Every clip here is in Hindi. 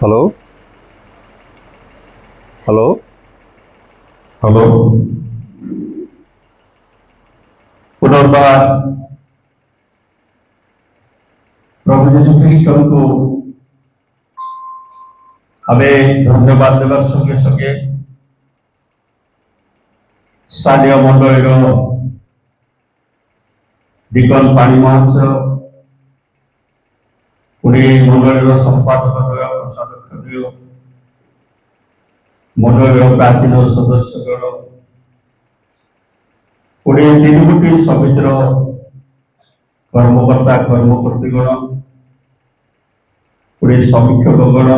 Hello hello hello. पुनर्बार प्रभु जीशु ख्रीष्ट को हमें धन्यवाद देवा संगे संगे स्थानीय मंडल डिकन पाणी महाशय पुणी मंडल संपादक प्रसाद मंडल प्राचीन सदस्यगण पुणी तीन गोटी समितिर कर्मकर्ता कर्मकर्तीगण पुणी समीक्षकगण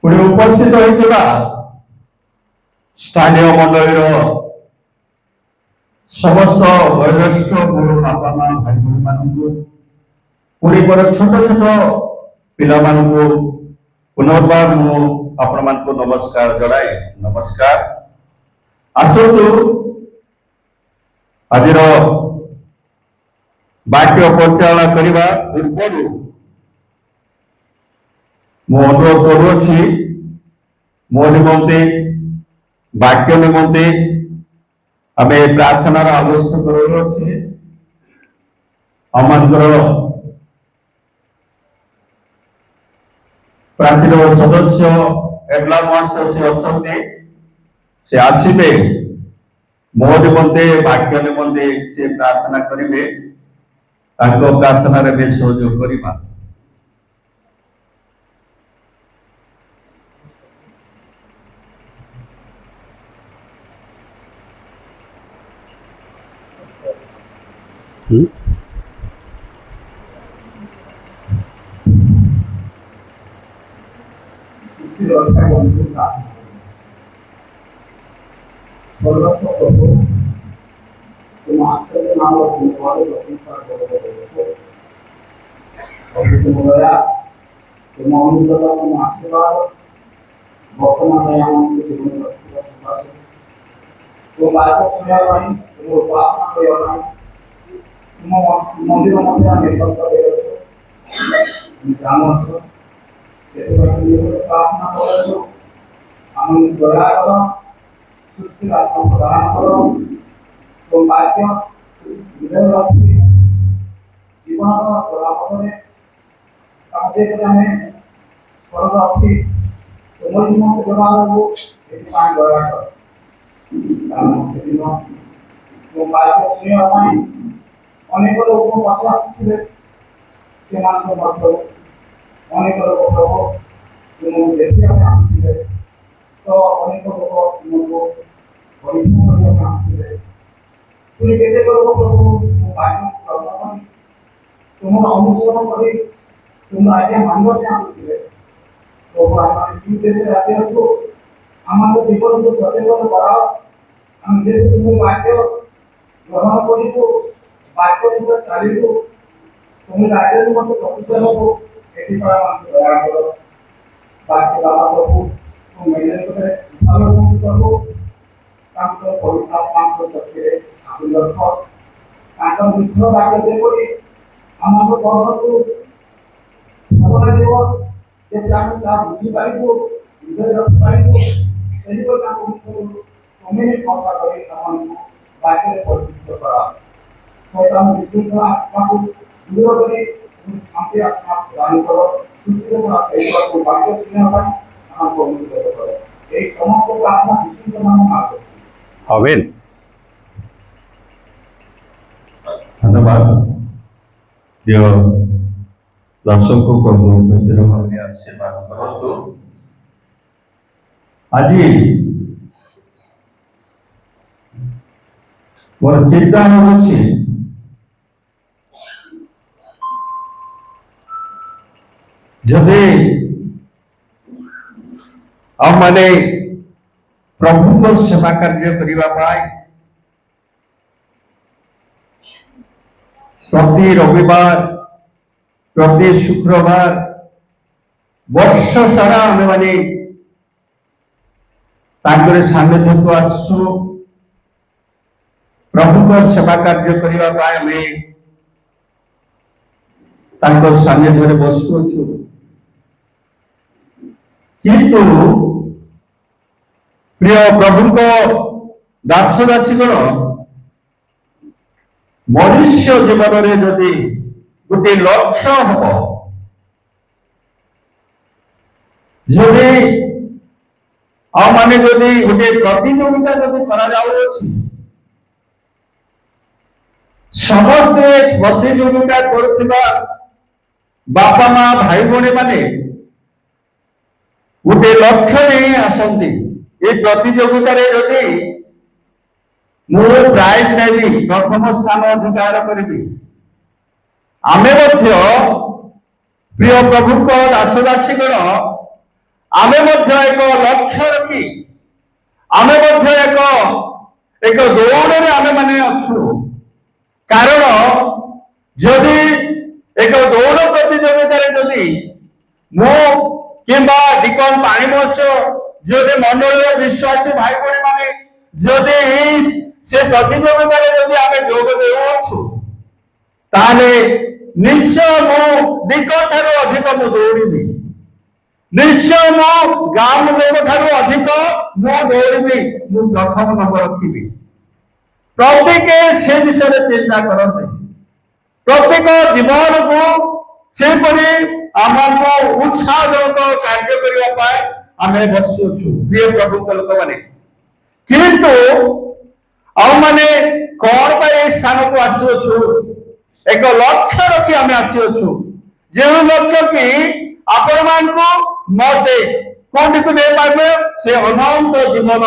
पुणी उपस्थित होता स्थानीय मंडल समस्त वयोज्येष्ठ गुरु बापा माँ भाई भाई मान पुणी पर छोट छोट पिला पुनर्बार मु आपण मान नमस्कार जनाए नमस्कार। आसतु आज वाक्य परिचालना करने पूर्व मु अनुरोध करुच्छी मो निमंते वाक्य निमंते आम प्रार्थनार आवश्यक रही आम प्राचीन सदस्य एडला महाशय से अच्छा से आसबे मो निमंते वाक्य निमंते से प्रार्थना करेंगे प्रार्थना सहयोग करवा। मंदिर प्रार्थना कर दया कर सुस्थिर आत्मा प्रदान करो तो वाक्य हृदय रखी जीवन परामर्श हमें स्वर्ग रखी तुम निमंत व्यवहार को दया कर वाक्य शुणा अनेक लोग पचास आसुले से अनेक लोग प्रभु तुमको देखा आसुले तो अनेक लोग तुमको परीक्षा करने आसुले तुम केते लोग प्रभु वाक्य कर्म तुम अनुसरण कर तुम आज्ञा मानव आसुले प्रभु आम देश राज्य को आम जीवन को सचेतन कराओ आम देश तुम वाक्य ग्रहण कर वाक्य चलो तुम राज्य मत प्रतिष्ठा हो ये दया करो वाक्य बाबा प्रभु तुम मेरे भलो करो पवित्र आत्मा शक्ति आपिल रख मित्र वाक्य देखो आम कर्म को भगवान देव आम जहाँ बुझी पार हृदय रखी पार तुम्हें क्षमता कर वाक्य परिचित करा शैतान विशृंखला आत्मा को दूर करी शांति आत्मा प्रदान करो सुस्थिर को वाक्य सुनने हमको अनुग्रह करो एक समस्त प्रार्थना यीशु के नाम में मांगो आमीन। धन्यवाद प्रिय दर्शक को प्रभु गंभीर भाव आशीर्वाद करतु। आज मोर चिंता अच्छी जदि आने प्रभु को सेवा कार्य करने प्रति रविवार प्रति शुक्रवार वर्ष सारा आम मैंने सानिध्य को आसु प्रभु को सेवा कार्य करने सानिध्य बसुअछु किंतु प्रिय प्रभु को दास दासीगण मनुष्य जीवन में जदि गोटे लक्ष्य हम जदि आने जदि गोटे प्रतियोगिता जदि कर समस्ते प्रतियोगिता करुवा बापा माँ भाई भाई माने गोटे लक्ष्य नहीं आसती ये प्रतियोगिता जदि मु प्राइज नेबी प्रथम स्थान अधिकार करी आमे प्रिय प्रभु को दासदासीगण आमे एक लक्ष्य रखी आमे एक दौड़ में आमे माने अच्छु कारण जदि एक दौड़ प्रतियोगिता जदि मु किंबा डिकन पानी महोत्सव जदि मंडल विश्वासी भाई भाई माने जदि से प्रतियोगिता जदि आमे जोग देउछु ताले निश्चय मु डिकन ठारू अधिक मु दौड़िबी निश्चय मु गाम लोक ठारू अधिक मु दौड़िबी मु प्रथम नंबर रखिबी प्रत्येक से विषय चिंता करते प्रत्येक जीवन को सेपरी आमको उत्साहजनक कार्य करने आम बसुछु प्रिय प्रभु लोक मैंने किंतु आने कौन पर स्थान को आसुछु एक लक्ष्य रखी आम आसुछु जो लक्ष्य कि आपण मान को मते कौन को नहीं पाए से अनंत जीवन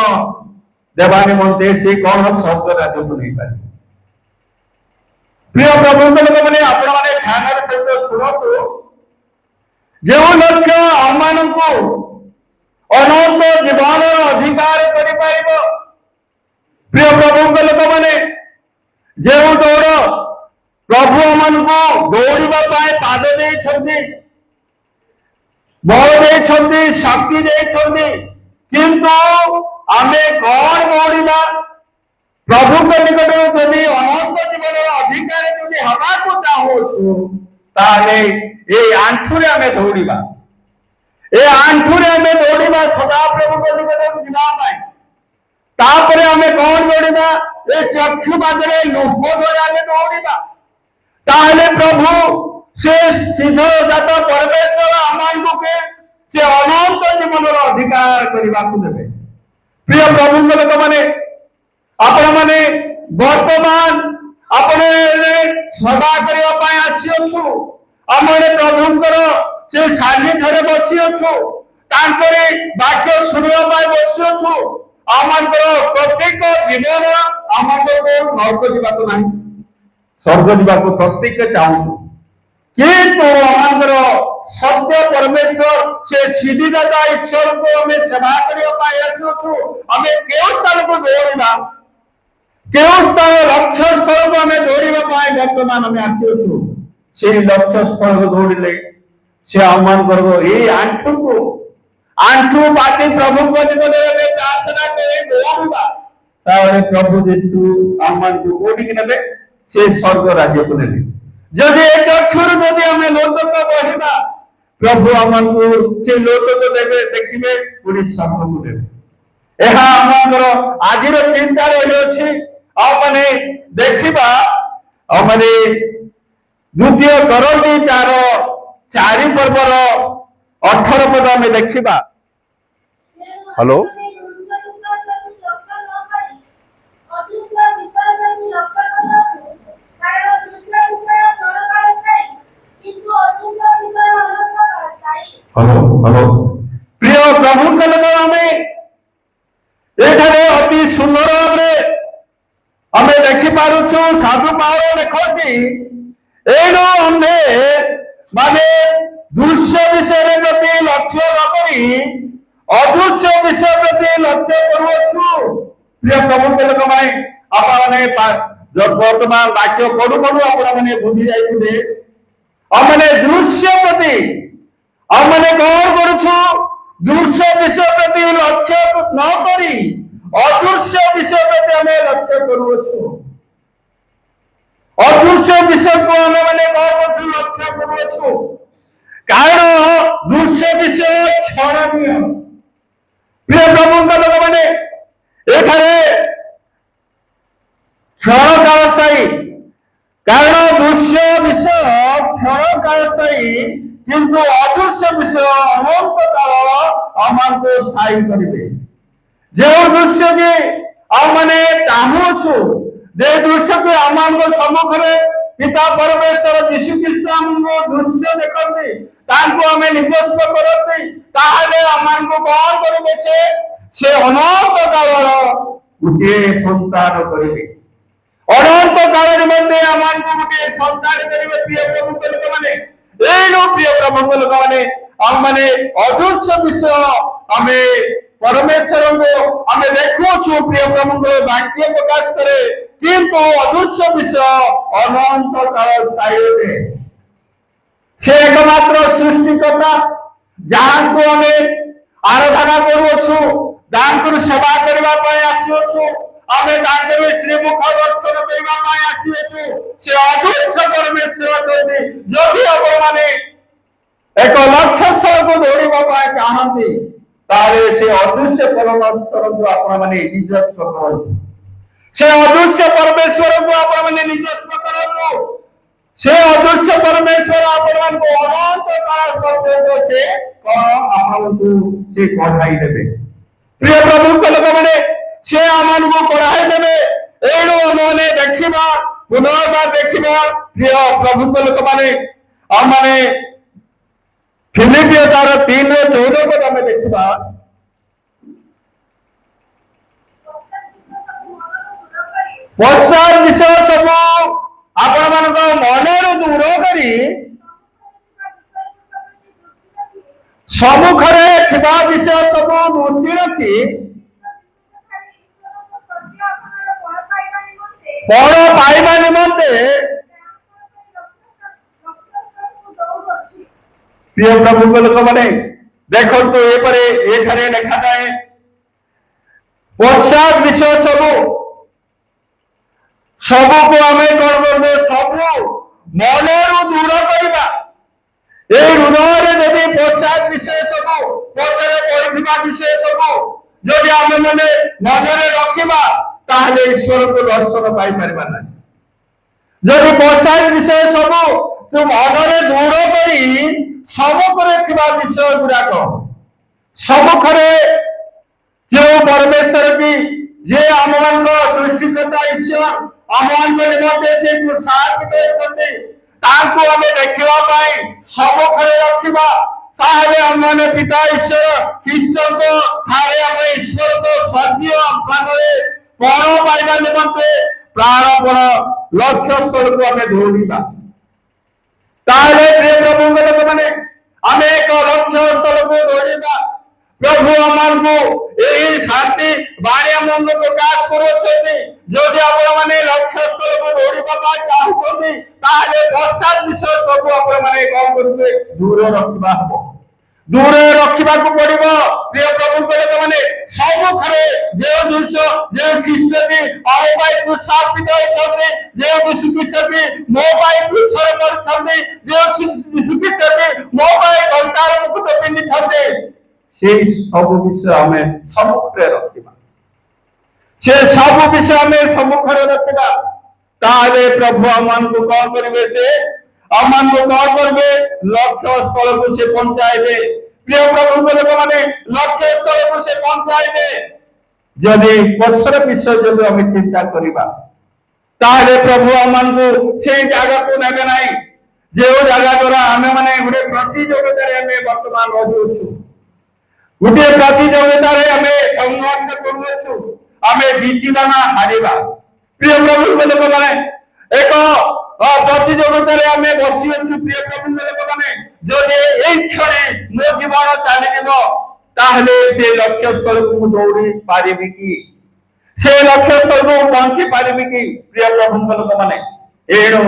देवा निमंते से कौन स्वर्ग राज्य को नहीं पारे प्रिय प्रभु लोक मैंने आपण मैंने ध्यान सहित शुणु जो लक्ष्य आम को अनंत जीवन अधिकार कर प्रिय प्रभु लोक मैंने जो दौड़ प्रभु आम को दौड़ापी पाद दे बल दे शक्ति दे किंतु आमे कौन दौड़ा प्रभु के निकट जदि अनंत जीवन अधिकार जदि हवा को चाहूँ ताले ये आंठुरे आमे दौड़ा ये आंठुरे आमे दौड़ा सदा प्रभु के निकट जावाई तापरे आमे कौन दौड़ा ये चक्षु बाजरे लोक द्वारा आमे दौड़ा ताले प्रभु से सिद्धजात परमेश्वर आम के से अनंत जीवन अधिकार करने को देवे प्रिय प्रभु लोक मैंने आपण मैंने वर्तमान अपने सभा करने आसीचु आम प्रभुंर से सानिध्य बसी अच्छु वाक्य शुणा बसीचु आम प्रत्येक जीवन आम नरक जावाक ना स्वर्ग जावाक प्रत्येक चाहूँ किंतु आमर सत्य परमेश्वर से सिद्धिदाता ईश्वर को हमें सेवा करने आम क्यों स्थान को दौड़ा क्यों स्थान लक्ष्य स्थल को हमें दौड़ा बर्तमान आम आसुचु से लक्ष्य स्थल को दौड़े से आम ये आंठू को आंठू बाकी प्रभु को निकट प्रार्थना कर दौड़ा प्रभु जीशु आम को कौटी ने से स्वर्ग राज्य को ने जदि एक अक्षर जदि आम लोक को कहना प्रभु आमको से लोक को देवे देखिए पूरी स्वर्ग को देवे यह आम आज चिंता रही अच्छी आने देखा आने द्वितीय करंती 4 पर्वर 18 पद आम देखा हेलो हेलो हेलो प्रिय प्रभु लोक आम ये अति सुंदर भाव आम देखिपु साधु पावल लिखती एणु आम्भे माने दृश्य विषय प्रति लक्ष्य न अदृश्य विषय प्रति लक्ष्य करुछु प्रिय प्रभु लोक मैंने वर्तमान वाक्य पढ़ू पढ़ू आपने बुझी जाइए आमने दृश्य प्रति आमने कौन करुछु दृश्य विषय प्रति लक्ष्य न करी अदृश्य विषय प्रति आम लक्ष्य करुछु अदृश्य विषय को आम मैंने कौन कर लक्ष्य करुछु कारण दृश्य विषय क्षणनीय क्षणकाल स्थायी कारण दृश्य विषय क्षणकाल स्थायी किंतु अदृश्य विषय अनंत काल आमको स्थायी करेंगे जो दृश्य की आमने चाहूछु जे दृश्य को आम सम्मुखें पिता परमेश्वर यीशु ख्रीष्ट आमको दृश्य देखते तांको आमे निजस्व करते ताहले आमको कौन करेंगे से अनंत काल गोटे संतान करेंगे अनंत काल निमंते आमको गोटे संतान करेंगे प्रिय प्रभु के लोक माने एनो प्रिय प्रभु के लोक माने आम माने अदृश्य विषय आमे परमेश्वर को आमे देखुछु प्रिय प्रभु को वाक्य प्रकाश करे किंतु अदृश्य विषय अनंत काल स्थायी है से एकमात्र सृष्टिकर्ता जहाँ को आमे आराधना करूछु तांकर सेवा करबा पय आसीछु आमे तांकर श्रीमुख दर्शन करबा पय आसीछु से अदृश्य परमेश्वर कहते जदि आपण माने एक लक्ष्य स्थल को दौड़िबा पय चाहंती तारे से अदृश्य परमेश्वर को आपण माने निजस्व करंतु से अदृश्य परमेश्वर को आपण माने निजस्व करंतु से अदृश्य परमेश्वर आपण को अनंत काल पर्यंत से आपण को से पढ़ाई देबे प्रिय प्रभु के लोक माने से आमन को पढ़ाई देबे एणु हमने देखिबा पुनर्बार देखिबा प्रिय प्रभु के लोक माने हम माने फिलिपियो 3:14 को हमें देखिबा पश्चात विषय सब आपण मान मन दूर करी सम्मुखरे थिबा विषय सब दृष्टि रखी फल पाइबा निमंते प्रिय प्रभु के लोक माने देखो तो ये पर एठारे लिखा जाए पश्चात विषय सब को आमे कौन करबे सब मनरु दूर करबा ए हृदय जदि पश्चात विषय सब पछरे पड़िथिबा विषय सब जदि आमे माने मनरे रखिबा ताहले ईश्वर को दर्शन पाई परबा नै जदि पश्चात विषय सब तुम मनरे दूर करी सम्मुखरे थिबा विषय गुड़ाक सम्मुखरे जो परमेश्वर की जे आम सृष्टिकर्ता ईश्वर आम निमंते से साथ देते तांको आमे देखिबा पाई सम्मुखरे रखिबा ताहले हमने पिता ईश्वर ख्रीष्ट को थारे आम ईश्वर को स्वर्गीय भागरे पण पाइबा निमंते प्राणपण लक्ष्य स्थल को आमे दौड़िबा ताहले प्रिय प्रभु के लोक माने आमे एक लक्ष्य स्थल को दौड़िबा प्रभु आमको यही शांति बाणी आम प्रकाश करुछंती जदि आपण माने लक्ष्य स्थल को दौड़िबा पा चाहउछंती ताहले पश्चात विषय सब आपण माने कौन करबे दूर रखिबा हबो दूर रखिबा को पड़िबो प्रिय प्रभु के लोक माने सब खरे जे दृश्य जे ख्रीष्ट की मोबाइल को स्थापित होइछंती जे विश्वकृष्ण की मोबाइल को सर करछंती जे विश्वकृष्ण की मोबाइल घंटार मुकुट पिंधिछंती से सब विषय हमें सम्मुखरे रखिबा से सब विषय हमें सम्मुखरे रखिबा ताले प्रभु आमन को कौन करिवे से आमन को कौन करबे लक्ष्य स्थल को से पहुंचाइबे प्रिय प्रभु के लोक माने लक्ष्य स्थल को से पहुंचाइबे जदि पछर विषय जदि हम चिंता करिबा ताले प्रभु आमन को से जगह को नेबे नाही जे ओ जगह द्वारा हमें माने गुटे प्रतियोगिता रे हमें वर्तमान रहउछु गोटे प्रतियोगिता आम संघर्ष करूँ आम जीतवा ना हारिबा प्रिय प्रभु के लोक मैंने एक प्रतियोगिता आम बसी अच्छु प्रिय प्रभु के लोक मैंने जदि यही क्षण मो जीवन चली से लक्ष्य स्थल को दौड़ी पारि कि से लक्ष्य स्थल को पहुंची पारि कि प्रिय प्रभु के लोक मैंने एणु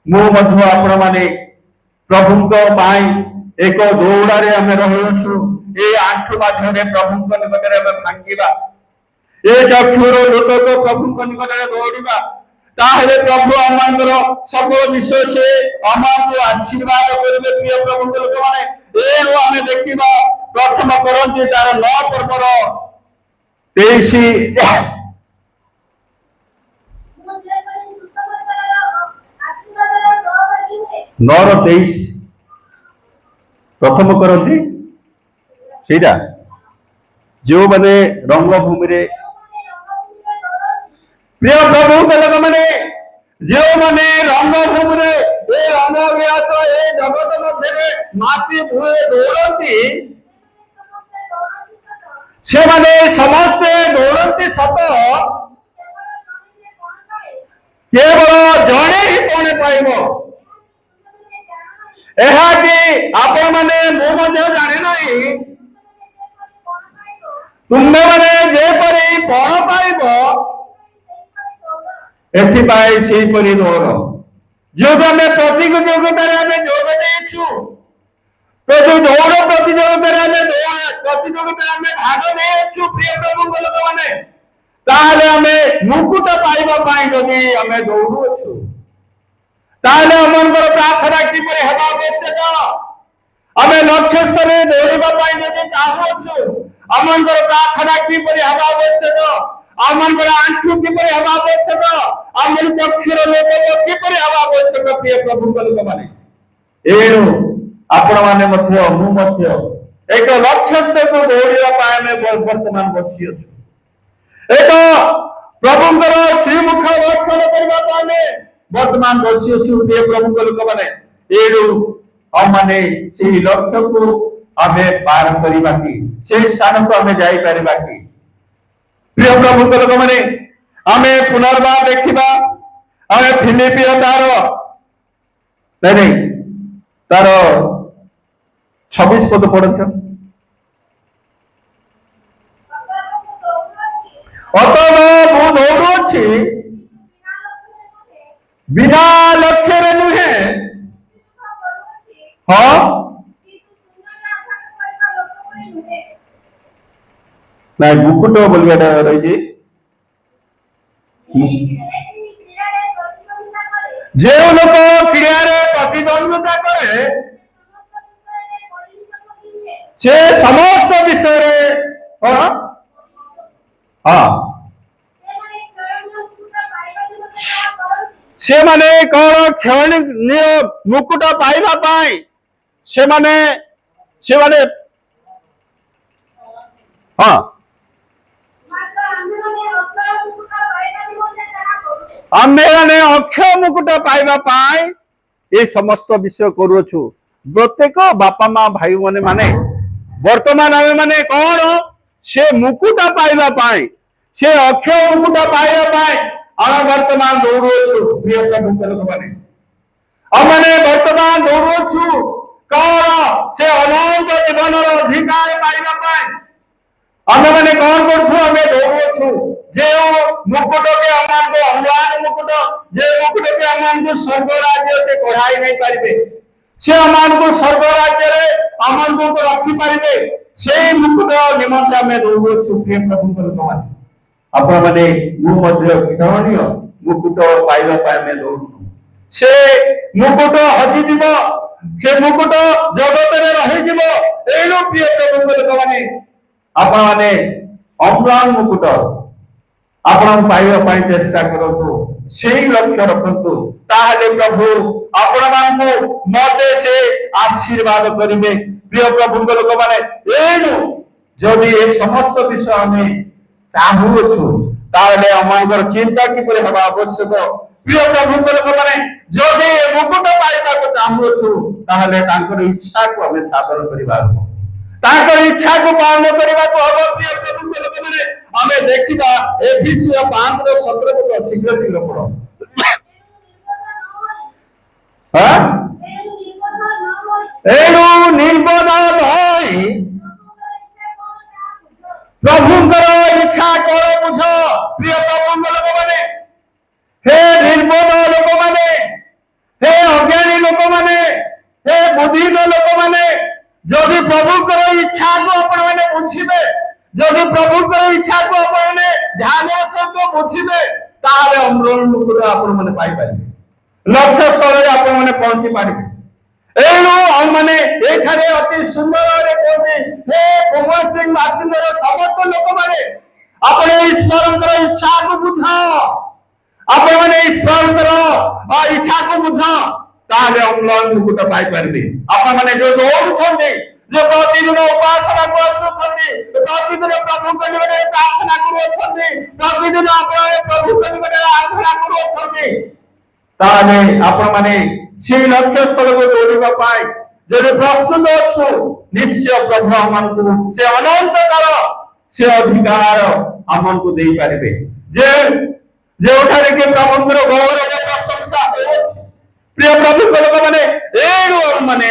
मु आपण मैंने प्रभु एक दौड़े आम रही ये आंठू माध्यम प्रभु निकट में भांगा ये चक्षुर लोक को प्रभु निकट में दौड़ा ताहले प्रभु आमर सब विषय से आम को आशीर्वाद करेंगे प्रिय प्रभु के लोक मैंने आम देखा प्रथम करंती तार 9 पर्वर 23 9:23 प्रथम करती सीटा जो मैंने रंगभूमि रे प्रिय प्रभु के लोक मैंने जो मैंने रंगभूमि रे ए रंग व्यास ए जगत मध्य माटी भूए दौड़ती से माने समस्ते दौड़ती सत केवल जड़े ही कौन पाइब आपण मैंने मुझे जाने ना तुम्हें मैंने जेपरी फल पाइब एथिपाई सेहीपरि दौड़ जो आम प्रतियोगितार आम जोग देचु तो जो दौड़ प्रतियोगितार आम प्रतियोगितार आम भाग देचु प्रिय प्रभु लोक मैंने ताहले आमे मुकुट पाइबा पाई जदि आमे दौड़ुछु ताहले अमनकर प्रार्थना किपरि हेबा आवश्यक आमे लक्ष्य स्तरे दौड़िबा पाई जदि चाहूछु अमनकर प्रार्थना किपरि हेबा आवश्यक आमनकर आंखु किपरि हेबा आवश्यक आमन चक्षुर लोक किपरि हेबा आवश्यक प्रिय प्रभु लोक माने एनु आपण माने मध्य मु मध्य एक लक्ष्य स्तरे दौड़िबा पाई आमे वर्तमान बसिछु एक प्रभुंकर श्रीमुख दर्शन करबा पाने वर्तमान बसी प्रिय प्रभु लोक मैंने एडू आमे से लक्ष्य को आमे पार करबा कि से स्थान को आमे जाई परबा कि प्रिय प्रभु लोक मैंने आमे पुनर्बार देखिबा आमे फिलिपियो तार नहीं तार 26 पद पढ़छ अतः मु दौड़ुछि बिना लक्ष्य रे नुहे हाँ ना मुकुट बोलबा रही जे लोक क्रिया रे प्रतिद्वंद्विता करे से समस्त विषय रे हाँ हाँ से माने कौन क्षणिक मुकुट पाइबा पाई से माने हाँ आमे माने अक्षय मुकुट पाइबा पाई ये समस्त विषय करूछु प्रत्येक बापा माँ भाई माने वर्तमान आमे माने कौन से मुकुट पाइबा पाई से अक्षय मुकुट पाइबा पाई आम वर्तमान दौड़ुछु प्रिय प्रभु लोक मैंने आमने वर्तमान दौड़ुछु कौन से अनंत जीवन अधिकार पाइबा पाई आम मैंने कौन करूछु आमे दौड़ुछु जे मुकुट के आमान को अनुमान मुकुट जे मुकुट के आमान को स्वर्ग राज्य से कढ़ाई नहीं पारिबे से आमान को स्वर्ग राज्य रे आमान को रखी पारिबे से मुकुट निमंत आमे दौड़ुछु प्रिय प्रभु लोक मैंने आपण माने मु मध्य क्षणीय मुकुट पाइबा पाई आमे दौड़ु से मुकुट हजि जीव से मुकुट जगत रे रहि जीव एनु प्रिय प्रभु लोक माने आपण माने अम्लान मुकुट आपण पाइबा पाई चेष्टा करतु सेही लक्ष्य रखतु ताहले प्रभु आपण मानकु मते से आशीर्वाद करिवे प्रिय प्रभु लोक माने एनु जदि ए समस्त विषय आमे चाहूछु ताहले अमनकर चिंता किपरि हेबा आवश्यक प्रिय प्रभु लोक माने जदि मुकुट पाइबा को चाहूछु ताहले तांकर इच्छा को हमें साधन करिबा तांकर इच्छा को पालन करिबा को हबो प्रिय प्रभु लोक माने हमें देखिबा एफिसियो 5:17 को शीघ्र शीघ्र पढ़ो हां एनु निर्बोध होई प्रभुंकर इच्छा कौन बुझ प्रिय प्रभु लोक मैंने हे निर्बोध लोक मैंने हे अज्ञानी लोक मैंने हे बुद्धिहीन लोक मैंने जदि प्रभुंकर इच्छा को आपण मैंने बुझिबे जदि प्रभुंकर इच्छा को आपण मैंने ध्यान सहित बुझिबे ताले अमृत मुकुट आपण मैंने पाई पारिबे लक्ष्य स्तर रे आपण मैंने पहुंची पारिबे एनु हम माने एठारे अति सुंदर रे कहते हे कुमार सिंह बासिंदर समस्त लोक माने अपने ईश्वरंकर इच्छा को बुझ आपण माने ईश्वरंकर इच्छा को बुझ ତାହେଲେ ଅମ୍ଳାନ ମୁକୁଟ ପାଇପାରିବେ। ଆପଣମାନେ ଯୋଉ ଦୌଡୁଛନ୍ତି, যে প্রতিদিন উপাসনাକୁ ଆସୁଛନ୍ତି, ପ୍ରତିଦିନ ପ୍ରଭୁଙ୍କ ନିକଟରେ ପ୍ରାର୍ଥନା କରୁଅଛନ୍ତି, ପ୍ରତିଦିନ ଆପଣ ପ୍ରଭୁଙ୍କ ନିକଟରେ ଆରାଧନା କରୁଅଛନ୍ତି, ତାହେଲେ ଆପଣମାନେ ସେଇ ଲକ୍ଷ୍ୟସ୍ଥଳକୁ ଦୌଡ଼ିବା ପାଇଁ ଯଦି ପ୍ରସ୍ତୁତ ଅଛୁ, ନିଶ୍ଚୟ ପ୍ରଭୁ ଆମମାନଙ୍କୁ ସେ ଅନନ୍ତ କାଳ ସେ ଅଧିକାର ଆମକୁ ଦେଇପାରିବେ। ଯେଉଁଠାରେ କି ପ୍ରଭୁଙ୍କର ଗୌରବ ପ୍ରଶଂସା ହେଉଛି। ପ୍ରିୟ ପ୍ରଭୁଙ୍କ ଲୋକମାନେ, ଏଣୁ ମାନେ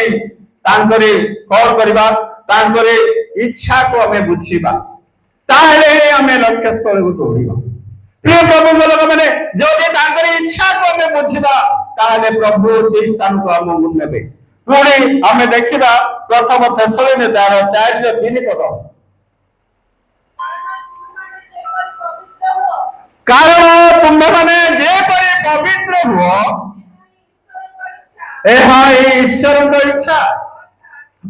ତାଙ୍କରେ କଣ କରିବା, ତାଙ୍କରେ ଇଚ୍ଛାକୁ ଆମେ ବୁଝିବା, ତାହେଲେ ଆମେ ଲକ୍ଷ୍ୟସ୍ଥଳକୁ ଦୌଡ଼ିବା। ପ୍ରିୟ ପ୍ରଭୁଙ୍କ ଲୋକମାନେ, ଯଦି ତାଙ୍କର ଇଚ୍ଛାକୁ ଆମେ ବୁଝିବା, ତାହେଲେ ପ୍ରଭୁ ସେଇ ସ୍ଥାନକୁ ଆମକୁ ନେବେ। ପୁଣି ଆମେ ଦେଖିବା ପ୍ରଥମ ଥେସଲୋନିକେର 4:3 ପଦ, କାରଣ ତୁମ୍ଭେମାନେ ଯେପରି ପବିତ୍ର ହୁଅ, ଏହା ଈଶ୍ୱରଙ୍କ ଇଚ୍ଛା।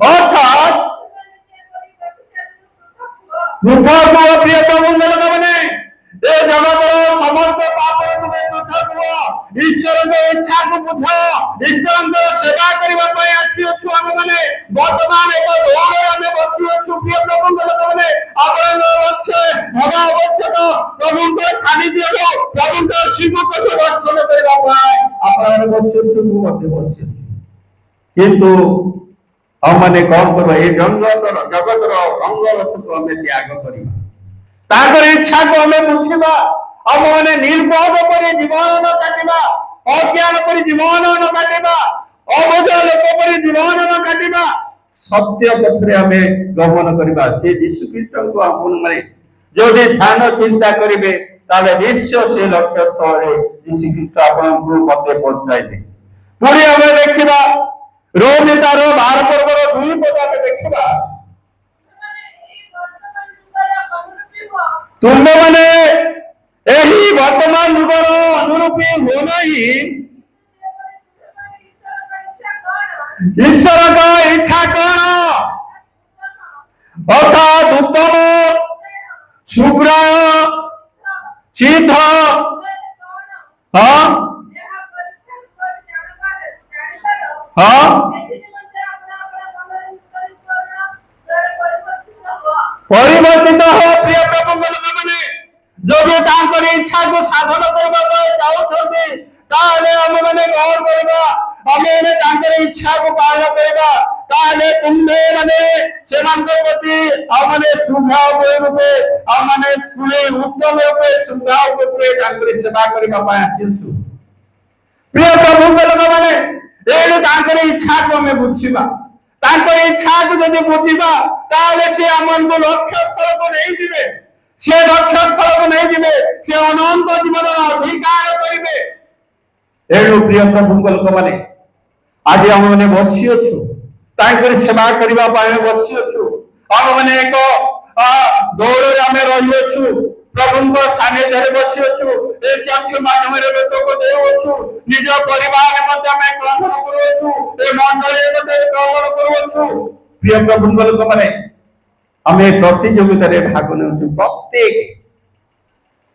ଅର୍ଥାତ୍ ପୃଥକ ହୁଅ। ପ୍ରିୟ ପ୍ରଭୁଙ୍କ ଲୋକମାନେ, ଏ ଜଗତର ସମସ୍ତ ପାପରୁ ତୁମେ ପୃଥକ ହୁଅ, ଈଶ୍ୱରଙ୍କ ଇଚ୍ଛାକୁ ବୁଝ। ଈଶ୍ୱରଙ୍କ ସେବା କରିବା ପାଇଁ ଆସିଅଛୁ ଆମେମାନେ। ବର୍ତ୍ତମାନ ଏକ ଦୌଡ଼ରେ ଆମେ ବସିଅଛୁ। ପ୍ରିୟ ପ୍ରଭୁଙ୍କ ଲୋକମାନେ, ଆପଣଙ୍କ ଲକ୍ଷ୍ୟ ହେବା ଆବଶ୍ୟକ ପ୍ରଭୁଙ୍କ ସାନ୍ନିଧ୍ୟକୁ, ପ୍ରଭୁଙ୍କ ଶ୍ରୀମୁଖକୁ ଦର୍ଶନ କରିବା ପାଇଁ ଆପଣମାନେ ବସିଅଛୁ, ମୁଁ ମଧ୍ୟ ବସିଅଛୁ। କିନ୍ତୁ ଆମମାନେ କଣ କରିବା, ଏଇ ଜଗତର ରଙ୍ଗରସକୁ ଆମେ ତ୍ୟାଗ କରିବା, ତାଙ୍କର ଇଚ୍ଛାକୁ ଆମେ ବୁଝିବା। ଆମମାନେ ନିର୍ಬೋଧ କରି ଜୀବନ ନ କାଟିବା, ଅଜ୍ଞାନ କରି ଜୀବନ ନ କାଟିବା, ଅବୁଝ ଲୋକ ପରି ଜୀବନ ନ କାଟିବା, ସତ୍ୟ ପଥରେ ଆମେ ଗମନ କରିବା। ସେ ଯୀଶୁଖ୍ରୀଷ୍ଟଙ୍କୁ ଆପଣମାନେ ଯଦି ଧ୍ୟାନ ଚିନ୍ତା କରିବେ, ତାହେଲେ ନିଶ୍ଚୟ ସେ ଲକ୍ଷ୍ୟ ସ୍ଥଳରେ ଯୀଶୁଖ୍ରୀଷ୍ଟ ଆପଣଙ୍କୁ ମତେ ପହଞ୍ଚାଇବେ। ପୁଣି ଆମେ ଦେଖିବା ରୋମୀ ତାର 12 ପର୍ବର 2 ପଦ ଆମେ ଦେଖିବା, ତୁମ୍ଭେମାନେ ଏହି ବର୍ତ୍ତମାନ ଯୁଗର ଅନୁରୂପୀ ହୁଅ ନାହିଁ, ଈଶ୍ୱରଙ୍କ ଇଚ୍ଛା କଣ, ଅର୍ଥାତ୍ ଉତ୍ତମ, ସୁଗ୍ରାହ, ସିଦ୍ଧ, ପରିବର୍ତ୍ତିତ ହୋ। ପ୍ରିୟ ପ୍ରଭୁଙ୍କ ଲୋକମାନେ, ଯଦି ତାଙ୍କର ଇଚ୍ଛାକୁ ସାଧନ କରିବା ପାଇଁ ଚାହୁଁଛନ୍ତି, ତାହେଲେ ଆମେମାନେ କଣ କରିବା, ଆମେମାନେ ତାଙ୍କର ଇଚ୍ଛାକୁ ପାଳନ କରିବା। ତାହେଲେ ତୁମ୍ଭେ ମାନେ ସେମାନଙ୍କ ପ୍ରତି ଆମମାନେ ସୁଭାବ ରୂପେ, ଆମମାନେ ପୁଣି ଉତ୍ତମ ରୂପେ ସୁଭାବ ରୂପେ ତାଙ୍କର ସେବା କରିବା ପାଇଁ ଆସିଛୁ। ପ୍ରିୟ ପ୍ରଭୁଙ୍କ ଲୋକମାନେ, ଏଣୁ ତାଙ୍କର ଇଚ୍ଛାକୁ ଆମେ ବୁଝିବା। ତାଙ୍କର ଇଚ୍ଛାକୁ ଯଦି ବୁଝିବା, ତାହେଲେ ସେ ଆମକୁ ଲକ୍ଷ୍ୟସ୍ଥଳକୁ ନେଇଯିବେ। ସେ ଲକ୍ଷ୍ୟସ୍ଥଳକୁ ନେଇଯିବେ, ସେ ଅନନ୍ତ ଜୀବନର ଅଧିକାର କରିବେ। ଏଣୁ ପ୍ରିୟ ପ୍ରଭୁଙ୍କ ଲୋକମାନେ, ଆଜି ଆମମାନେ ବସିଅଛୁ, ତାଙ୍କର ସେବା କରିବା ପାଇଁ ବସିଅଛୁ। ଆମମାନେ ଏକ ଦୌଡ଼ରେ ଆମେ ରହିଅଛୁ, ପ୍ରଭୁଙ୍କ ସାନ୍ନିଧ୍ୟରେ ବସିଅଛୁ। ଏ ଚକ୍ଷୁ ମାଧ୍ୟମରେ ଲୋକକୁ ଦେଉଅଛୁ, ନିଜ ପରିବାର ମଧ୍ୟ ଆମେ ଗ୍ରହଣ କରୁଅଛୁ, ଏ ମଣ୍ଡଳୀ ମଧ୍ୟ ଗ୍ରହଣ କରୁଅଛୁ। ପ୍ରିୟ ପ୍ରଭୁଙ୍କ ଲୋକମାନେ, ଆମେ ପ୍ରତିଯୋଗିତାରେ ଭାଗ ନେଉଛୁ।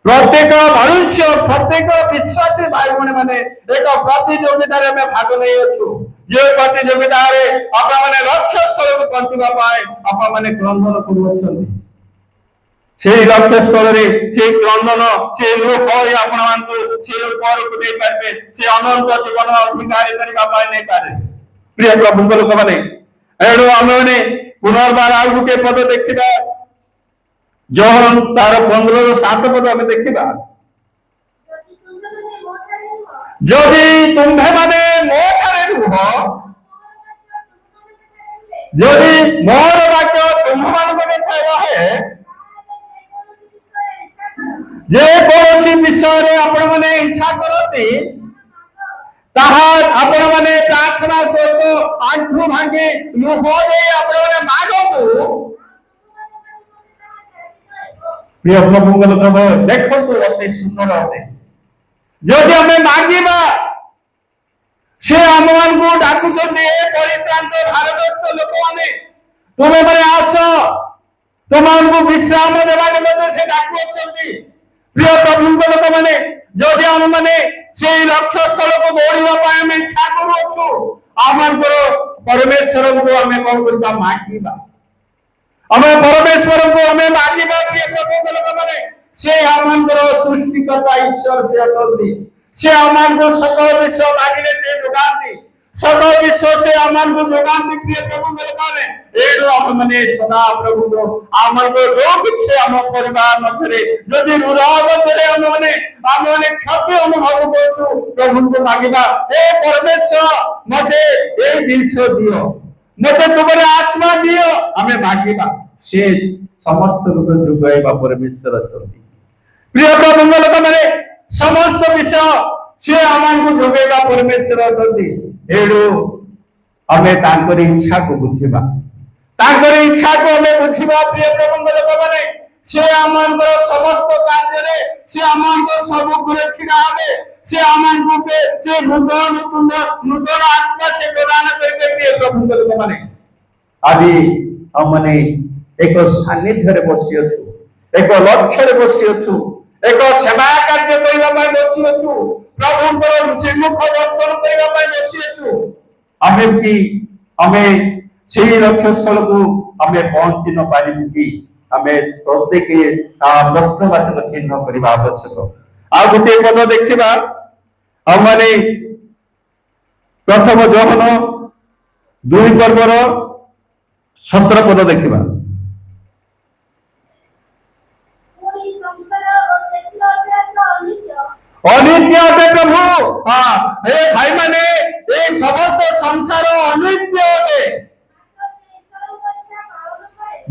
ପ୍ରତ୍ୟେକ ମନୁଷ୍ୟ, ପ୍ରତ୍ୟେକ ବିଶ୍ୱାସୀ ଭାଇ ଭଉଣୀ ମାନେ ଏକ ପ୍ରତିଯୋଗିତାରେ ଆମେ ଭାଗ ନେଇଅଛୁ। যে ପ୍ରତିଯୋଗିତାରେ ଆପଣମାନେ ଲକ୍ଷ୍ୟସ୍ଥଳକୁ ପହଞ୍ଚିବା ପାଇଁ ଆପଣମାନେ କ୍ରନ୍ଦନ କରୁଅଛନ୍ତି। সেই লক্ষ্যস্থଳରେ সেই କ୍ରନ୍ଦନ, ସେ ଲୋକ ଆପଣମାନଙ୍କୁ ସେ ଉପରକୁ ନେଇପାରିବେ, ସେ ଅନନ୍ତ ଜୀବନ ଅଧିକାର କରିବା ପାଇଁ ନେଇପାରିବେ। ପ୍ରିୟ ପ୍ରଭୁଙ୍କ ଲୋକମାନେ, ଏଣୁ ଆମେମାନେ ପୁନର୍ବାର ଆଉ ଗୋଟିଏ ପଦ ଦେଖିବା, ଜୋହନ ତାର 15:7 ପଦ ଆମେ ଦେଖିବା, ଯଦି ତୁମ୍ଭେମାନେ ମୋ ଠାରେ ରୁହ, ଯଦି ମୋର ବାକ୍ୟ ତୁମ୍ଭମାନଙ୍କ ଭିତରେ ରହେ, ଯେକୌଣସି ବିଷୟରେ ଆପଣମାନେ ଇଚ୍ଛା କରନ୍ତି, ତାହା ଆପଣମାନେ ପ୍ରାର୍ଥନା ସହିତ ଆଣ୍ଠୁ ଭାଙ୍ଗି ଲୁହ ଦେଇ ଆପଣମାନେ ମାଗନ୍ତୁ। ପ୍ରିୟ ପ୍ରଭୁଙ୍କ ଲୋକମାନେ, ଦେଖନ୍ତୁ ଅତି ସୁନ୍ଦର ଅଟେ। ଯଦି ଆମେ ମାଗିବା, ସେ ଆମମାନଙ୍କୁ ଡାକୁଛନ୍ତି, ଏ ପରିଶ୍ରାନ୍ତ ଭାରତସ୍ଥ ଲୋକମାନେ, ତୁମେମାନେ ଆସ, ତୁମମାନଙ୍କୁ ବିଶ୍ରାମ ଦେବା ନିମନ୍ତେ ସେ ଡାକୁଅଛନ୍ତି। প্রিয় প্রভুଙ୍କ ଲୋକମାନେ ଯଦି ଆମମାନେ ସେଇ ଲକ୍ଷ୍ୟ ସ୍ଥଳକୁ ଦୌଡ଼ିବା ପାଇଁ ଆମେ ଇଚ୍ଛା କରୁଅଛୁ ଆମଙ୍କର ପରମେଶ୍ୱରଙ୍କୁ ଆମେ କଣ କରିବା ମାଗିବା ଆମେ ପରମେଶ୍ୱରଙ୍କୁ ଆମେ ମାଗିବା ପ୍ରିୟ ପ୍ରଭୁଙ୍କ ଲୋକମାନେ ସେ ଆମଙ୍କର ସୃଷ୍ଟିକର୍ତ୍ତା ଈଶ୍ୱର ସେ ଅଟନ୍ତି ସେ ଆମକୁ ସକଳ ବିଷୟ ମାଗିଲେ ସେ ଯୋଗାନ୍ତି ସକଳ ବିଷୟ ସେ ଆମକୁ ଯୋଗାନ୍ତି ପ୍ରିୟ ପ୍ରଭୁଙ୍କ ଲୋକମାନେ ଏଇଠୁ ଆମମାନେ ସଦା ପ୍ରଭୁଙ୍କୁ ଆମକୁ ଯୋଉ କିଛି ଆମ ପରିବାର ମଧ୍ୟରେ ଯଦି ହୃଦୟ ମଧ୍ୟରେ ଆମମାନେ କ୍ଷତି ଅନୁଭବ କରୁଛୁ ପ୍ରଭୁଙ୍କୁ ମାଗିବା ଏ ପରମେଶ୍ୱର ମତେ ଏଇ ଜିନିଷ ଦିଅ ମତେ ତୁମର ଆତ୍ମା ଦିଅ ଆମେ ମାଗିବା ସେ ସମସ୍ତଙ୍କୁ ଯୋଗାଇବା ପରମେଶ୍ୱର ଅଛନ୍ତି ପ୍ରିୟ ପ୍ରଭୁଙ୍କ ଲୋକମାନେ ସମସ୍ତ ବିଷୟ ସେ ଆମକୁ ଯୋଗାଇବା ପରମେଶ୍ୱର ଅଛନ୍ତି ଏଣୁ ଆମେ ତାଙ୍କର ଇଚ୍ଛାକୁ ବୁଝିବା ତାଙ୍କର ଇଚ୍ଛାକୁ ଆମେ ବୁଝିବା ପ୍ରିୟ ପ୍ରଭୁଙ୍କ ଲୋକମାନେ ସେ ଆମଙ୍କର ସମସ୍ତ କାର୍ଯ୍ୟରେ ସେ ଆମକୁ ସବୁ ଘରେ ଛିଡ଼ା ହେବେ ସେ ଆମକୁ ସେ ନୂତନ ଆତ୍ମା ସେ ପ୍ରଦାନ କରିବେ ପ୍ରିୟ ପ୍ରଭୁଙ୍କ ଲୋକମାନେ ଆଜି ଆମମାନେ ଏକ ସାନ୍ନିଧ୍ୟରେ ବସିଅଛୁ ଏକ ଲକ୍ଷ୍ୟରେ ବସିଅଛୁ ଏକ ସେବା କାର୍ଯ୍ୟ କରିବା ପାଇଁ ବସିଅଛୁ ପ୍ରଭୁଙ୍କର ଶ୍ରୀମୁଖ ଦର୍ଶନ କରିବା ପାଇଁ ବସିଅଛୁ ଆମେ କି ଆମେ ସେହି ଲକ୍ଷ୍ୟ ସ୍ଥଳକୁ ଆମେ ପହଞ୍ଚି ନ ପାରିବୁ କି ଆମେ ପ୍ରତ୍ୟେକ ପ୍ରଶ୍ନବାଚକ ଚିହ୍ନ କରିବା ଆବଶ୍ୟକ ଆଉ ଗୋଟିଏ ପଦ ଦେଖିବା ଆମମାନେ ପ୍ରଥମ ଯୋହନ 2 ପର୍ବର 17 ପଦ ଦେଖିବା अनित्य अटे प्रभु हाँ हे भाई माने ये समस्त संसार अनित्य अटे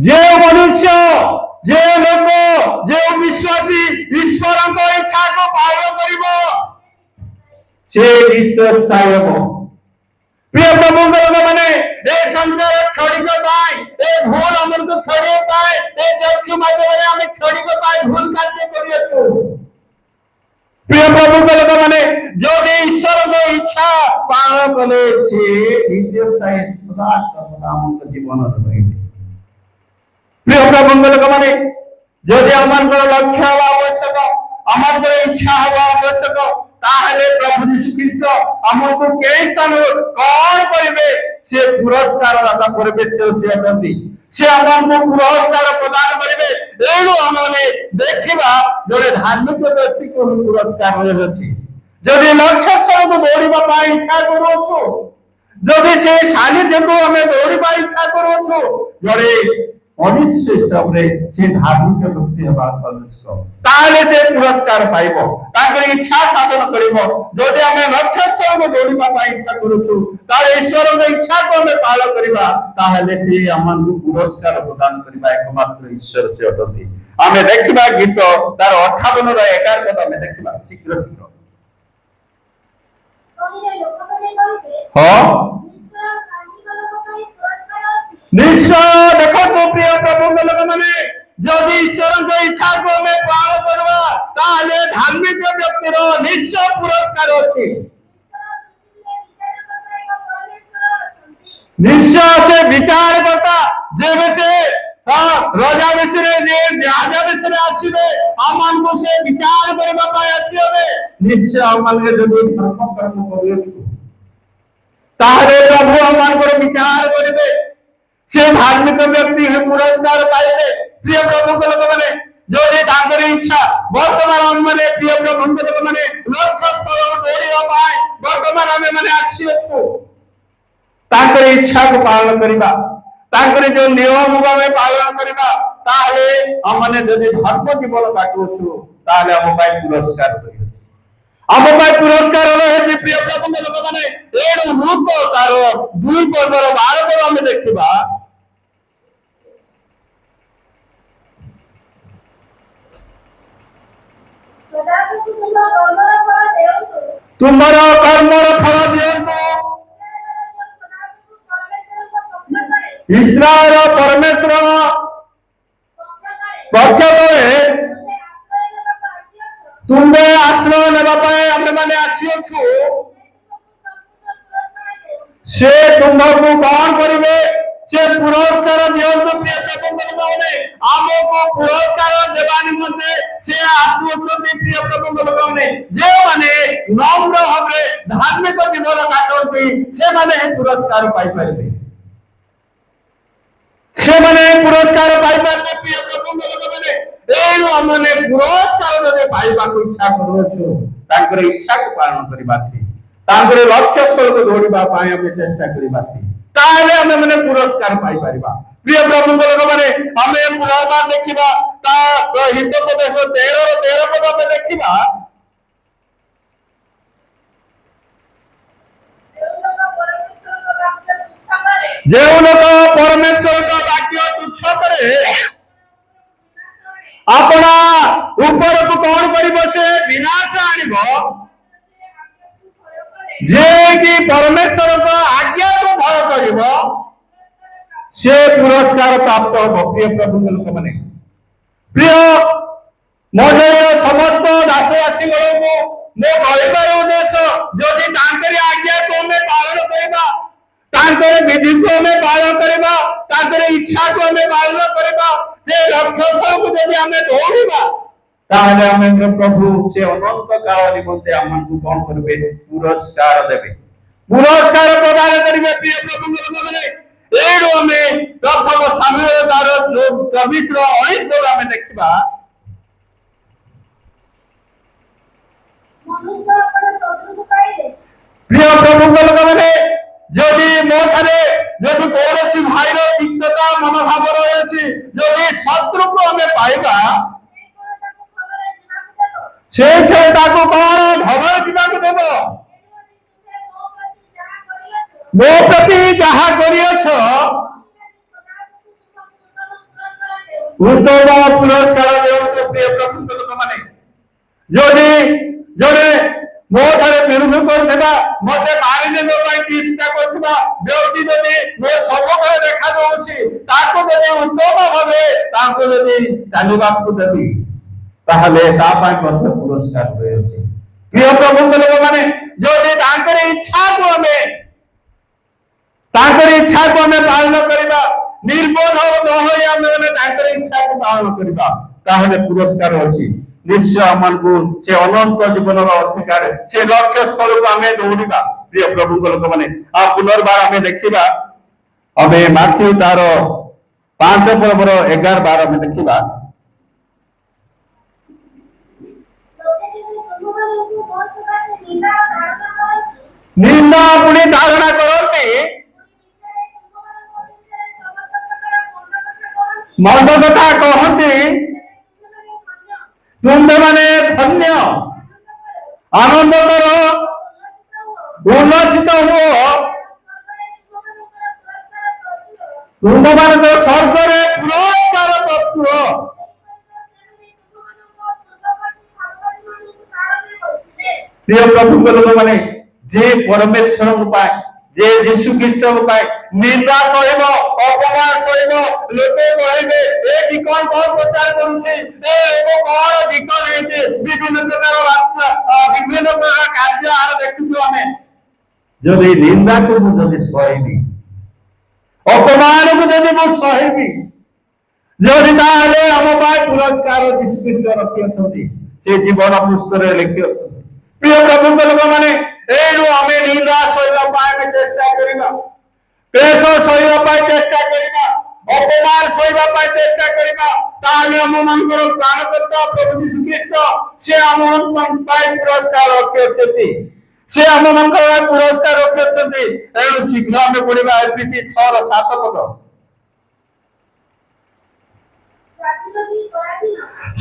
जे मनुष्य जे लोक जे विश्वासी ईश्वर इच्छा को पालन करिवो से स्थायी हो प्रिय प्रभु माने ए संसार छड़िक पाए ए भूल अमर को छड़िक पाए ए चक्षु माध्यम आम छड़िक पाए भूल कार्य करियछु प्रिय प्रभु माने जदि ईश्वर को इच्छा पालन कले से स्थायी सदा सर्वदा जीवन रही प्रिय प्रभु माने जदि आमर लक्ष्य हवा आवश्यक आमर इच्छा हवा आवश्यक ताहले प्रभु यीशु ख्रीष्ट हमको के स्थान कौन करिवे से पुरस्कार दाता परमेश्वर से अटंती से हमको पुरस्कार प्रदान करिवे एनो हमने देखिबा जोरे धार्मिक व्यक्ति को पुरस्कार मिले अछि जदि लक्ष्य स्थल को दौड़िबा पाई इच्छा करूछु जदि से सानिध्य को हमें दौड़िबा इच्छा करूछु जोरे मनुष्य हिसाब से धार्मिक व्यक्ति हेबार आवश्यक ताले से पुरस्कार पाइबो ताकर इच्छा साधन करिबो जदि हमें लक्ष्य स्थल को दौड़िबा पाई इच्छा करूछु ताले ईश्वर के इच्छा को हमें पालन करिबा ताले से हमन को पुरस्कार प्रदान करिबा एकमात्र ईश्वर से अटंती हमें देखिबा गीत तार 58 रो 11 पद हमें देखिबा शीघ्र हां निश्चय देखो तो प्रिय प्रभु माने जदि ईश्वर की इच्छा को हमें पालन करवा ताले धार्मिक व्यक्तिर निश्चय पुरस्कार अछि निश्चय से विचार करता जेबे से राजा विषय जे राजा विषय आसीबे आमान को से विचार करबा पाए आसीबे निश्चय आमान के जदि धर्म कर्म करियो ताले प्रभु आमान को विचार करिबे से धार्मिक व्यक्ति पुरस्कार पाइबे प्रिय प्रभु लोक माने जोदि तांकर इच्छा वर्तमान माने प्रिय प्रभु लोक माने लक्ष्य स्थल दौड़िया पाए वर्तमान हमें माने आछि अछु तांकर इच्छा को पालन करिबा तांकर जो नियम में पालन करिबा ताले हम माने जदि धर्म जीवन काटुछु ताले हम पाई पुरस्कार करियो हम पाई पुरस्कार रहे प्रिय प्रभु लोक माने एनु रूप तार 2 पर्वर 12 को हम देखिबा तुम्हारा कर्मर फल दियंतु इस्राएल परमेश्वर पक्ष करे तुम्हें आश्रय नेबा पाए आमे माने आछियछु से तुमको कौन करिवे से पुरस्कार दियंतु प्रिय प्रभु माने आमको पुरस्कार देबा निमंते से आसुअछंती प्रिय प्रभु लोकने जे माने नम्र भावे धार्मिक जीवन काटंती से माने पुरस्कार पाई पाइबे से माने पुरस्कार पाई पाइबे प्रिय प्रभु लोकने एनु हमने पुरस्कार जदे पाइबा को इच्छा करूछु तांकर इच्छा को पालन करिबाथि तांकर लक्ष्य स्थल को दौड़िबा पाए हम चेष्टा करिबाथि ताले हम माने पुरस्कार पाई परिबा प्रिय प्रभु लोक माने हमें पुनर्बार देखिबा ता हितोपदेश 13 पद में देखिबा जे लोक परमेश्वर का वाक्य तुच्छ करे अपना ऊपर को कौन करिबो से विनाश आनिबो जे कि परमेश्वर का आज्ञा को भय करिबो से पुरस्कार प्राप्त हो प्रिय प्रभु लोक माने प्रिय मजय समस्त दासवासी को मो कहबार उद्देश्य जदि तांकरी आज्ञा को हमें पालन करिबा तांकर विधि को हमें पालन करिबा तांकर इच्छा को हमें पालन करिबा जे लक्ष्य को जदि हमें दौड़िबा ताहले हमें प्रभु से अनंत काल निमंते हमन को कोन करबे पुरस्कार देबे पुरस्कार प्रदान करिबे प्रिय प्रभु लोक माने एडो हमें प्रथम सामुएल 24 रो 19 पद में देखिबा प्रिय प्रभु लोक माने जदि मो थारे जदि कोनोसी भाईर चित्तता मनोभाव रहछि जदि शत्रु को हमें पाइबा से ताको कौन खबर जीवाक देव मो प्रति जहा करियछ उत्तम पुरस्कार देव प्रिय प्रभु लोक माने जदि जड़े मो ठारे विरोध करथिबा मते मारि देबो पई चिंता करथिबा व्यक्ति जदि मो सबकरे देखा दउछि ताको जदि उत्तम भाबे ताको जदि चालिबाक देबी ताहले ता पाई मते पुरस्कार होयछि प्रिय प्रभु लोक माने जदि तांकर इच्छा को हमें पालन करिबा निर्बोध न होय हमें तांकर इच्छा को पालन करिबा ताहले पुरस्कार होछि निश्चय हमन को से अनंत जीवन अधिकार से लक्ष्य स्थल को हमें दौड़िबा प्रिय प्रभु लोक माने आ पुनर्बार हमें देखिबा हमें माथ्यू तार 5 पर्वर 11-12 में देखिबा निंदा पुणी धारणा करते मंद कथा कहते तुम माने धन्य आनंद करो उल्लसित हुओ तुम मान स्वर्ग पुरस्कार तत्व प्रिय प्रभु लोक माने जे परमेश्वर पाए जे यीशु ख्रीष्ट पाए निंदा सहिब अपमान सहिब लोक कहबे ए ठिकान कौन प्रचार करूछे ए लोक कौन ठिकान हेते विभिन्न प्रकार रास्ता विभिन्न प्रकार कार्य आर देखिछु हमें जदि निंदा को जदि सहिबी अपमान को जदि मो सहिबी जदि ताहले हम पाए पुरस्कार यीशु ख्रीष्ट रखियछथि से जीवन पुस्तक लिखियछथि प्रिय प्रभु लोक माने एनु हमें निंदा सहिबा पाए चेष्टा करिबा क्लेश सहिबा पाए चेष्टा करिबा अपमान सहिबा पाए चेष्टा करिबा ताले हम मनकर प्राणकर्ता प्रभु यीशु ख्रीष्ट से हम पाए पुरस्कार रखियछथि से हम मनकर पुरस्कार रखियछथि एनु शीघ्र हमें पढिबा एफएसी 6:7 पद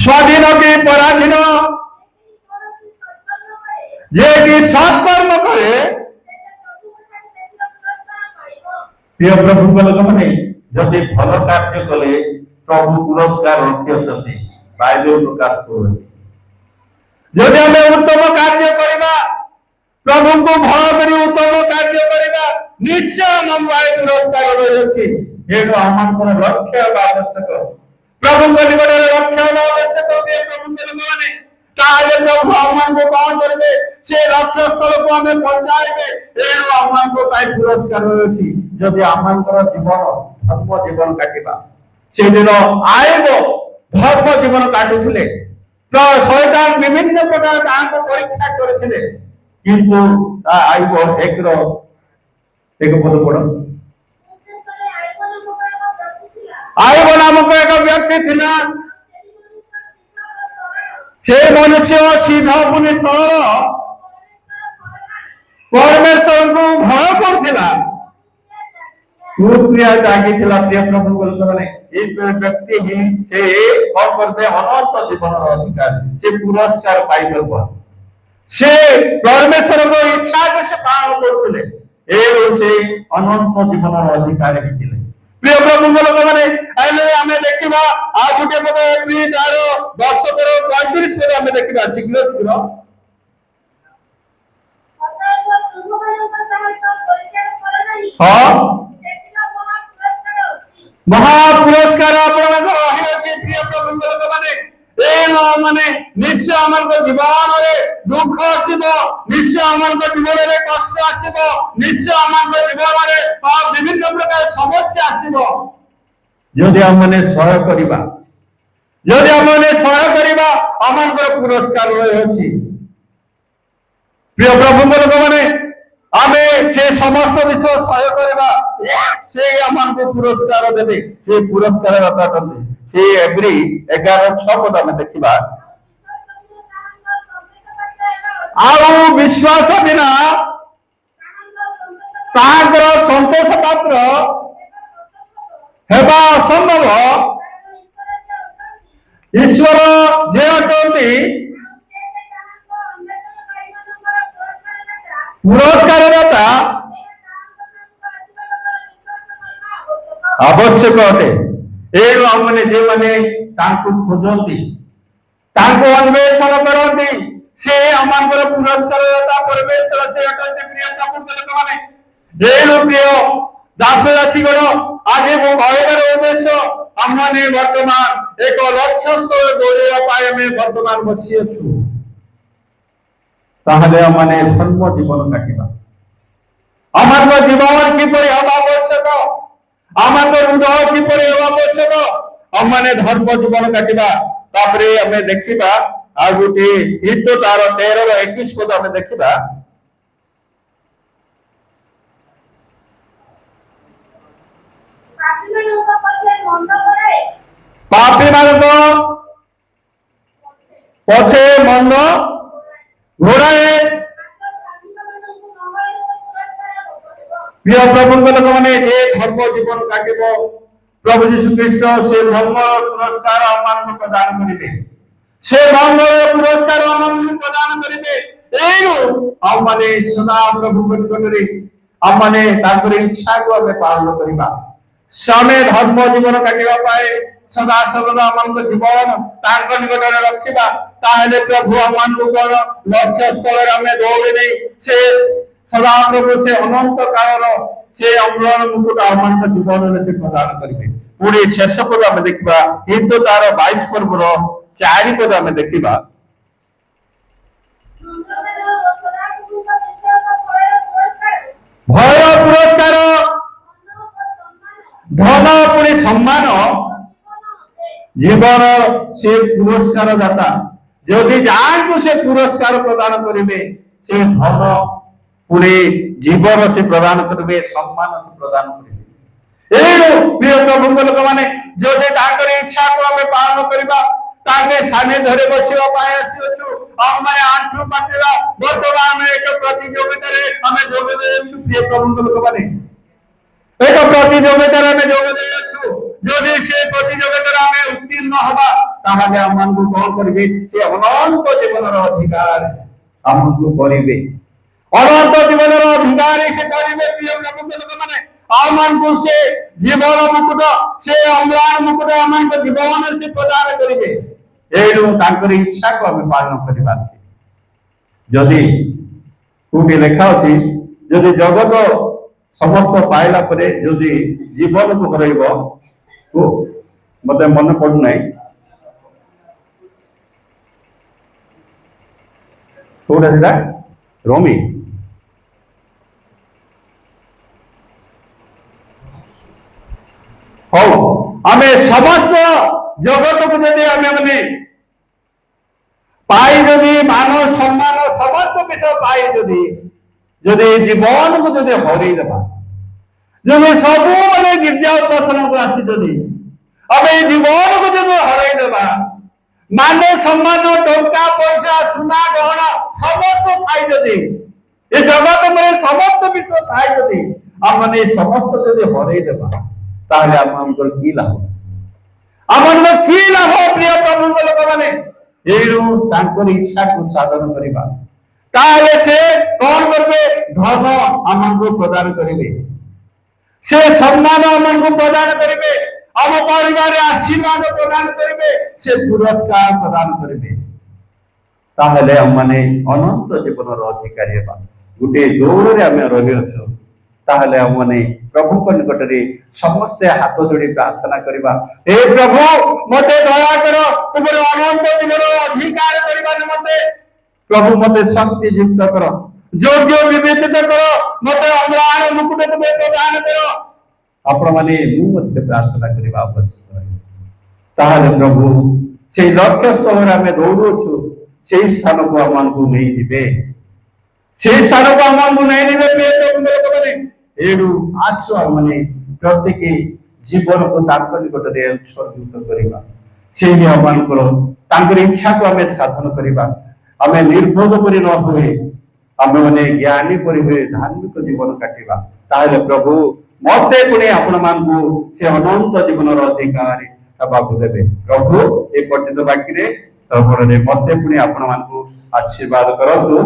स्वाधीन की पराधीन जे कि सत्कर्म करे प्रिय प्रभु लोक माने जदि भल कार्य कले प्रभु पुरस्कार रखियछथि बाइबल प्रकाश करूछि जदि हमें उत्तम कार्य करिबा प्रभु को भय करी उत्तम कार्य करिबा निश्चय हम पुरस्कार रहछि एगो हमन लक्ष्य आवश्यक प्रभु को निकट लक्ष्य आवश्यक प्रभु लोक माने ताले प्रभु हमन को कौन करबे से लक्ष्य स्थल को हमें पहुंचाएबे एनु हमन को पाई पुरस्कार होछि जदि हमन जीवन धर्म जीवन काटिबा से दिन आएबो धर्म जीवन काटुले तो शैतान विभिन्न प्रकार परीक्षा करते किंतु आयु एक पद पड़ आयु नामक एक व्यक्ति थिला से मनुष्य सीधा पुनि सरल परमेश्वर को भय करथिला सुक्रिया जागिथिला प्रिय प्रभु बोलने एक व्यक्ति ही से कौन करते अनंत जीवन अधिकार से पुरस्कार पाई से परमेश्वर को इच्छा को से पालन करथिले से अनंत जीवन अधिकारी थे प्रिय प्रभु मैंने आम देखा आज गोटे पद एप्रिल तार 10:35 पद आम देखा शीघ्र शीघ्र हाँ महापुरस्कार आपण प्रिय प्रभु मैंने माने निश्चय आम जीवन दुख आसब निश्चय आम जीवन में कष्ट आसब निश्चय आम जीवन में विभिन्न प्रकार समस्या आसब जदि आम मैंने सहाय करवा जदि आम मैंने सहाय करवा आम पुरस्कार रही प्रिय प्रभु मैंने आम से समस्त विषय सहाय करवा से आम पुरस्कार देते से पुरस्कार दाता करते से एवरी 11:6 पद आम देखा आउ विश्वास बिना संतोष पात्र हेबा असंभव ईश्वर जे अटंती पुरस्कार दाता आवश्यक अटे मैंने जो मैंने खोजती अन्वेषण करती से आम पुरस्कार दाता परमेश्वर से अटंती प्रिय लोक मैंने प्रिय दास जातिगण आज मो कहबार उद्देश्य आमने वर्तमान एक लक्ष्य स्थल दौड़ाई वर्तमान बसी अच्छु आमने धर्म जीवन काटा आम जीवन किपर हवा आवश्यक आम हृदय किपर हवा आवश्यक आम मैंने धर्म जीवन काटा आम देखा आ गोटे गीत तार 13:21 पद आम देखा पापी मान पछे मंद घोड़ाए प्रिय प्रभु लोक मैंने ये धर्म जीवन काटब प्रभु जीशु ख्रीस्ट से धर्म पुरस्कार आम प्रदान करेंगे से धर्म पुरस्कार आम प्रदान करेंगे आम मैंने सदा प्रभु आम मैंने इच्छा को आम पालन करवा सामे धर्म जीवन काटा सदा सर्वदा आम जीवन निकट रखा ताहले प्रभु आम कौन लक्ष्य स्थल आम दौड़े से सदा प्रभु से अनंत काल से अम्लान मुकुट आम जीवन से प्रदान करेंगे पुणी शेष पद आम देखा हिंदू तार 22 पर्वर 4 पद आम देखा भय पुरस्कार धन पुणी सम्मान जीवन से पुरस्कार दाता जदि जहाँ से पुरस्कार प्रदान करेंगे से धन पुणी जीवन से प्रदान करेंगे सम्मान से प्रदान करेंगे प्रिय प्रभु लोक मैंने जदि इच्छा को आम पालन करवा सामने धरे बसवा आम मैंने आंठू पाटिवा बर्तमान एक प्रतियोगिता आम जोग प्रिय प्रभु लोक मैंने एक प्रतियोगिता जदि से प्रतियोगिता आम उत्तीर्ण हवा ताहले आम कौन करेंगे से अनंत जीवन अधिकार आमको करेंगे अनंत जीवन अधिकार से करेंगे प्रिय प्रभु लोक मैंने आम से जीवन मुकुट से अम्लान मुकुट आम जीवन से प्रदान करेंगे इच्छा को आम पालन करवा जदि कोटी लेखा अच्छी जदि जगत समस्त पाइला परे जदि जीवन को हरइब मत मन पड़ना कौटा रोमी हौ आम समस्त जगत को जदि आम मैंने पाई जदि मान सम्मान समस्त विषय पाई जदि जीवन को जदि हरईदेवा जदि सब मैंने गिरजा उपासना को आसी आम ये जीवन को जब हरईदेवा माने सम्मान टंका पैसा सुना गहना समस्त थाई जदि ये जगत में समस्त विषय थाई जदि आम मैंने समस्त जदि हरईदेवा ताहले आमर की लाभ आम कि लाभ प्रिय प्रभु लोक मैंने इच्छा को साधन करवा ताहले से कौन करबे धन आमको प्रदान करेंगे से सम्मान आमको प्रदान करेंगे आम परिवार आशीर्वाद प्रदान करेंगे से पुरस्कार प्रदान करेंगे ताहले हम माने अनंत जीवन अधिकारी हेबा गोटे दौड़ आम रही अच्छु ताहले हम माने प्रभु को निकट समस्ते हाथ जोड़ी प्रार्थना करवा हे प्रभु मते दया कर तुमर अनंत जीवन अधिकार करबा निमंते प्रभु मते शक्ति युक्त कर योग्य विवेचित कर मते अम्लान मुकुट तुमे प्रदान कर आपण माने मु प्रार्थना करबा आवश्यक है ताहले प्रभु से लक्ष्य स्थल आम दौड़ू से स्थान को आमको नहीं दिबे से स्थान को आमको नहीं दिबे प्रभु एडू आसो माने प्रत्येक जीवन को निकट उत्सर्गित करवा से आमर इच्छा को आम साधन करवा आम निर्बोध कर न हुए आम मैंने ज्ञानी पर हुए धार्मिक जीवन काटिबा ताहले प्रभु मते पुणी आपण मानकु से अनंत जीवन अधिकारी हवाकू देवे प्रभु ए पठित वाक्य सर्वरे मते पुणी आपण मानकु आशीर्वाद करतु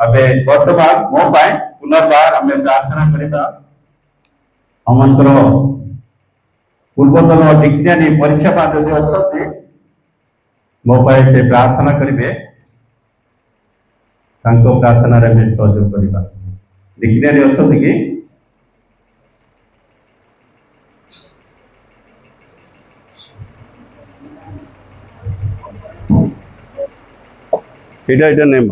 अबे वर्तमान मो पाए पुनर्बार आम प्रार्थना करवा आमंतर पूर्वतन विज्ञानी परीक्षा पाठ जो अच्छे मो पाए से प्रार्थना करेंगे प्रार्थना सहयोग करवा विज्ञानी अच्छा कि এটা নেই